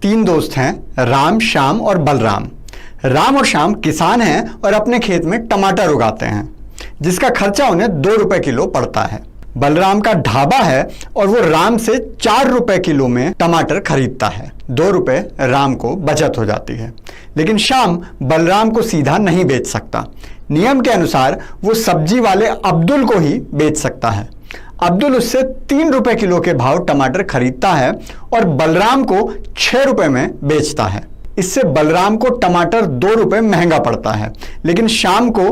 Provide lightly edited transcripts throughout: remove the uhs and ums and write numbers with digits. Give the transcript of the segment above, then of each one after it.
तीन दोस्त हैं, राम, श्याम और बलराम। राम और श्याम किसान हैं और अपने खेत में टमाटर उगाते हैं, जिसका खर्चा उन्हें 2 रुपए किलो पड़ता है। बलराम का ढाबा है और वो राम से 4 रुपए किलो में टमाटर खरीदता है। 2 रुपए राम को बचत हो जाती है। लेकिन श्याम बलराम को सीधा नहीं बेच सकता। नियम के अनुसार वो सब्जी वाले अब्दुल को ही बेच सकता है। अब्दुल उससे 3 रुपए किलो के भाव टमाटर खरीदता है और बलराम को 6 रुपए में बेचता है। इससे बलराम को टमाटर 2 रुपए महंगा पड़ता है, लेकिन श्याम को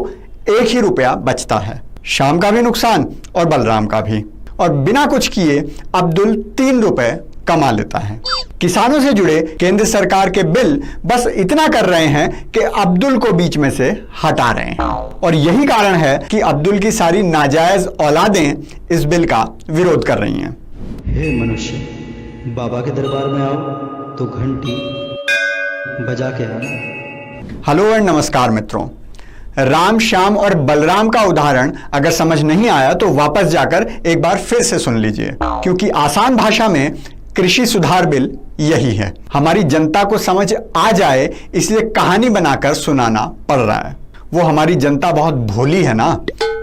1 ही रुपया बचता है। श्याम का भी नुकसान और बलराम का भी। और बिना कुछ किए अब्दुल 3 रुपए कमा लेता है। किसानों से जुड़े केंद्र सरकार के बिल बस इतना कर रहे हैं कि अब्दुल को बीच में से हटा रहे हैं। और यही कारण है कि अब्दुल की सारी नाजायज औलादें इस बिल का विरोध कर रही हैं। हे मनुष्य, बाबा के दरबार में आओ तो घंटी बजा के आना। हेलो एंड नमस्कार मित्रों। राम, श्याम और बलराम का उदाहरण अगर समझ नहीं आया तो वापस जाकर एक बार फिर से सुन लीजिए, क्योंकि आसान भाषा में कृषि सुधार बिल यही है। हमारी जनता को समझ आ जाए इसलिए कहानी बनाकर सुनाना पड़ रहा है। वो हमारी जनता बहुत भोली है ना,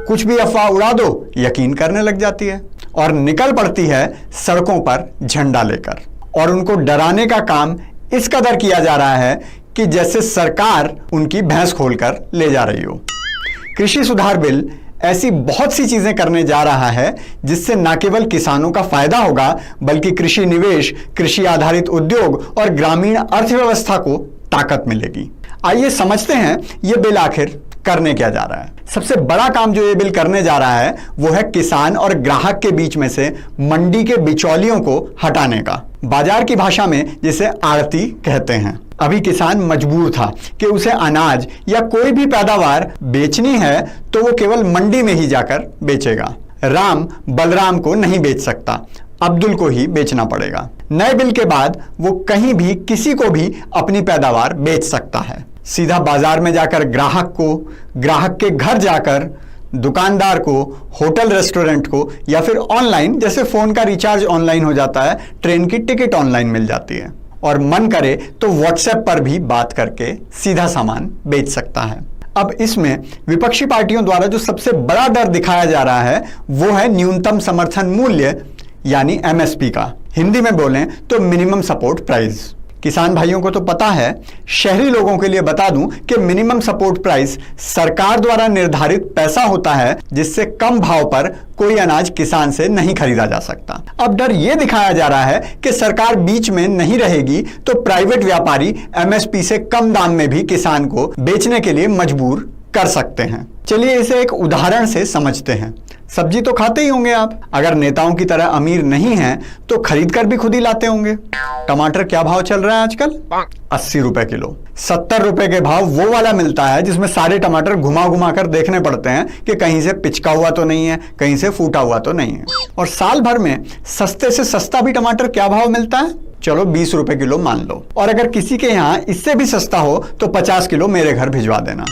कुछ भी अफवाह उड़ा दो यकीन करने लग जाती है और निकल पड़ती है सड़कों पर झंडा लेकर। और उनको डराने का काम इस कदर किया जा रहा है कि जैसे सरकार उनकी भैंस खोलकर ले जा रही हो। कृषि सुधार बिल ऐसी बहुत सी चीजें करने जा रहा है जिससे न केवल किसानों का फायदा होगा, बल्कि कृषि निवेश, कृषि आधारित उद्योग और ग्रामीण अर्थव्यवस्था को ताकत मिलेगी। आइए समझते हैं ये बिल आखिर करने क्या जा रहा है। सबसे बड़ा काम जो ये बिल करने जा रहा है वो है किसान और ग्राहक के बीच में से मंडी के बिचौलियों को हटाने का। बाजार की भाषा में जिसे आड़ती कहते हैं। अभी किसान मजबूर था कि उसे अनाज या कोई भी पैदावार बेचनी है तो वो केवल मंडी में ही जाकर बेचेगा। राम बलराम को नहीं बेच सकता, अब्दुल को ही बेचना पड़ेगा। नए बिल के बाद वो कहीं भी किसी को भी अपनी पैदावार बेच सकता है। सीधा बाजार में जाकर ग्राहक को, ग्राहक के घर जाकर दुकानदार को, होटल रेस्टोरेंट को, या फिर ऑनलाइन, जैसे फोन का रिचार्ज ऑनलाइन हो जाता है, ट्रेन की टिकट ऑनलाइन मिल जाती है, और मन करे तो व्हाट्सएप पर भी बात करके सीधा सामान बेच सकता है। अब इसमें विपक्षी पार्टियों द्वारा जो सबसे बड़ा डर दिखाया जा रहा है वो है न्यूनतम समर्थन मूल्य यानी एमएसपी का। हिंदी में बोलें तो मिनिमम सपोर्ट प्राइस। किसान भाइयों को तो पता है, शहरी लोगों के लिए बता दूं कि मिनिमम सपोर्ट प्राइस सरकार द्वारा निर्धारित पैसा होता है जिससे कम भाव पर कोई अनाज किसान से नहीं खरीदा जा सकता। अब डर यह दिखाया जा रहा है कि सरकार बीच में नहीं रहेगी तो प्राइवेट व्यापारी एमएसपी से कम दाम में भी किसान को बेचने के लिए मजबूर कर सकते हैं। चलिए इसे एक उदाहरण से समझते हैं। सब्जी तो खाते ही होंगे आप, अगर नेताओं की तरह अमीर नहीं हैं तो खरीद कर भी खुद ही लाते होंगे। टमाटर क्या भाव चल रहा है आजकल? 80 रुपए किलो। 70 रुपए के भाव वो वाला मिलता है जिसमें सारे टमाटर घुमा घुमा कर देखने पड़ते हैं कि कहीं से पिचका हुआ तो नहीं है, कहीं से फूटा हुआ तो नहीं है। और साल भर में सस्ते से सस्ता भी टमाटर क्या भाव मिलता है? चलो 20 रुपए किलो मान लो। और अगर किसी के यहाँ इससे भी सस्ता हो तो 50 किलो मेरे घर भिजवा देना।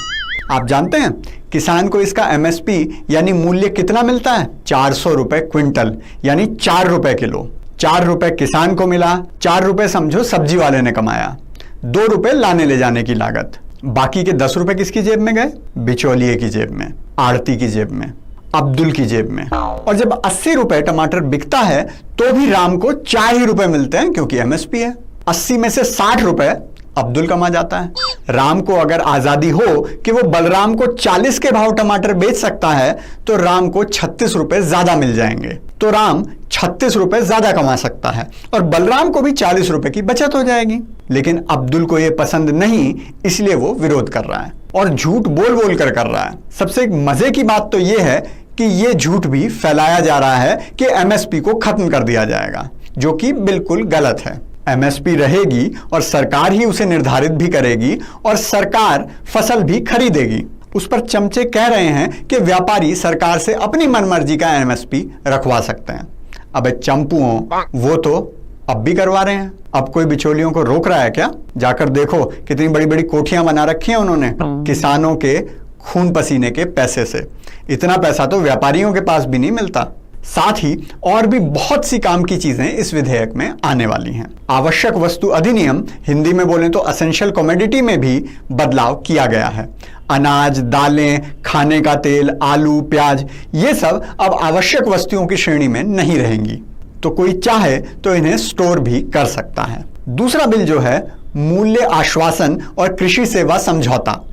आप जानते हैं किसान को इसका एमएसपी यानी मूल्य कितना मिलता है? 400 रुपए क्विंटल, यानी 4 रुपए किलो। 4 रुपए किसान को मिला, 4 रुपए समझो सब्जी वाले ने कमाया, 2 रुपए लाने ले जाने की लागत। बाकी के 10 रुपए किसकी जेब में गए? बिचौलिए की जेब में, आड़ती की जेब में, अब्दुल की जेब में। और जब 80 रुपए टमाटर बिकता है तो भी राम को 4 ही रुपए मिलते हैं, क्योंकि एमएसपी है। 80 में से 60 रुपए अब्दुल कमा जाता है। राम को अगर आजादी हो कि वो बलराम को 40 के भाव टमाटर बेच सकता है तो राम को 36 रुपए ज्यादा मिल जाएंगे, तो राम 36 रुपए ज्यादा कमा सकता है और बलराम को भी 40 रुपए की बचत हो जाएगी। लेकिन अब्दुल को यह पसंद नहीं, इसलिए वो विरोध कर रहा है और झूठ बोल बोल कर रहा है। सबसे एक मजे की बात तो यह है कि यह झूठ भी फैलाया जा रहा है कि एमएसपी को खत्म कर दिया जाएगा, जो कि बिल्कुल गलत है। एमएसपी रहेगी और सरकार ही उसे निर्धारित भी करेगी और सरकार फसल भी खरीदेगी। उस पर चमचे कह रहे हैं कि व्यापारी सरकार से अपनी मनमर्जी का एमएसपी रखवा सकते हैं। अबे चंपुओं, वो तो अब भी करवा रहे हैं। अब कोई बिचौलियों को रोक रहा है क्या? जाकर देखो कितनी बड़ी बड़ी कोठियां बना रखी हैं उन्होंने किसानों के खून पसीने के पैसे से। इतना पैसा तो व्यापारियों के पास भी नहीं मिलता। साथ ही और भी बहुत सी काम की चीजें इस विधेयक में आने वाली हैं। आवश्यक वस्तु अधिनियम, हिंदी में बोलें तो असेंशियल कमोडिटी, में भी बदलाव किया गया है। अनाज, दालें, खाने का तेल, आलू, प्याज, ये सब अब आवश्यक वस्तुओं की श्रेणी में नहीं रहेंगी, तो कोई चाहे तो इन्हें स्टोर भी कर सकता है। दूसरा बिल जो है मूल्य आश्वासन और कृषि सेवा समझौता,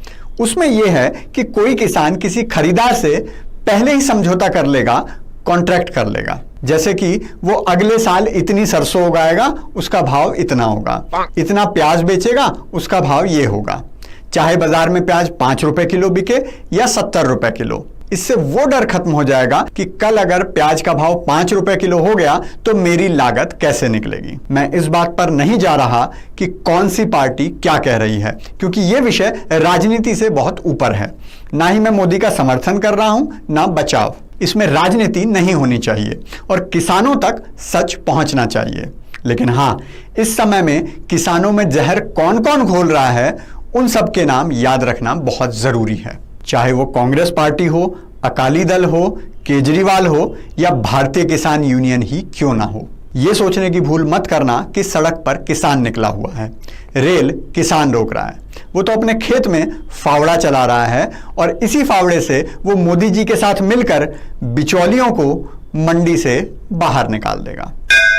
उसमें यह है कि कोई किसान किसी खरीदार से पहले ही समझौता कर लेगा, कॉन्ट्रैक्ट कर लेगा, जैसे कि वो अगले साल इतनी सरसों उगाएगा, उसका भाव इतना होगा, इतना प्याज बेचेगा, उसका भाव ये होगा, चाहे बाजार में प्याज 5 रुपए किलो बिके या 70 रुपए किलो। इससे वो डर खत्म हो जाएगा कि कल अगर प्याज का भाव 5 रुपए किलो हो गया तो मेरी लागत कैसे निकलेगी। मैं इस बात पर नहीं जा रहा कि कौन सी पार्टी क्या कह रही है, क्योंकि यह विषय राजनीति से बहुत ऊपर है। ना ही मैं मोदी का समर्थन कर रहा हूं, ना बचाव। इसमें राजनीति नहीं होनी चाहिए और किसानों तक सच पहुंचना चाहिए। लेकिन हां, इस समय में किसानों में जहर कौन कौन घोल रहा है, उन सब के नाम याद रखना बहुत जरूरी है। चाहे वो कांग्रेस पार्टी हो, अकाली दल हो, केजरीवाल हो या भारतीय किसान यूनियन ही क्यों ना हो। यह सोचने की भूल मत करना कि सड़क पर किसान निकला हुआ है, रेल किसान रोक रहा है। वो तो अपने खेत में फावड़ा चला रहा है और इसी फावड़े से वो मोदी जी के साथ मिलकर बिचौलियों को मंडी से बाहर निकाल देगा।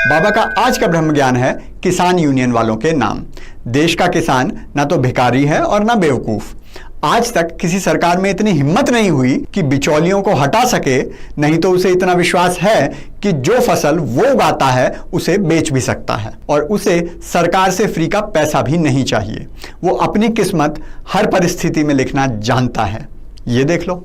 बाबा का आज का ब्रह्म ज्ञान है किसान यूनियन वालों के नाम। देश का किसान ना तो भिखारी है और ना बेवकूफ। आज तक किसी सरकार में इतनी हिम्मत नहीं हुई कि बिचौलियों को हटा सके, नहीं तो उसे इतना विश्वास है कि जो फसल वो उगाता है उसे बेच भी सकता है और उसे सरकार से फ्री का पैसा भी नहीं चाहिए। वो अपनी किस्मत हर परिस्थिति में लिखना जानता है। ये देख लो।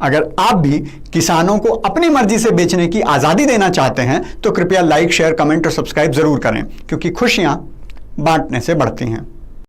अगर आप भी किसानों को अपनी मर्जी से बेचने की आजादी देना चाहते हैं तो कृपया लाइक, शेयर, कमेंट और सब्सक्राइब जरूर करें, क्योंकि खुशियां बांटने से बढ़ती हैं।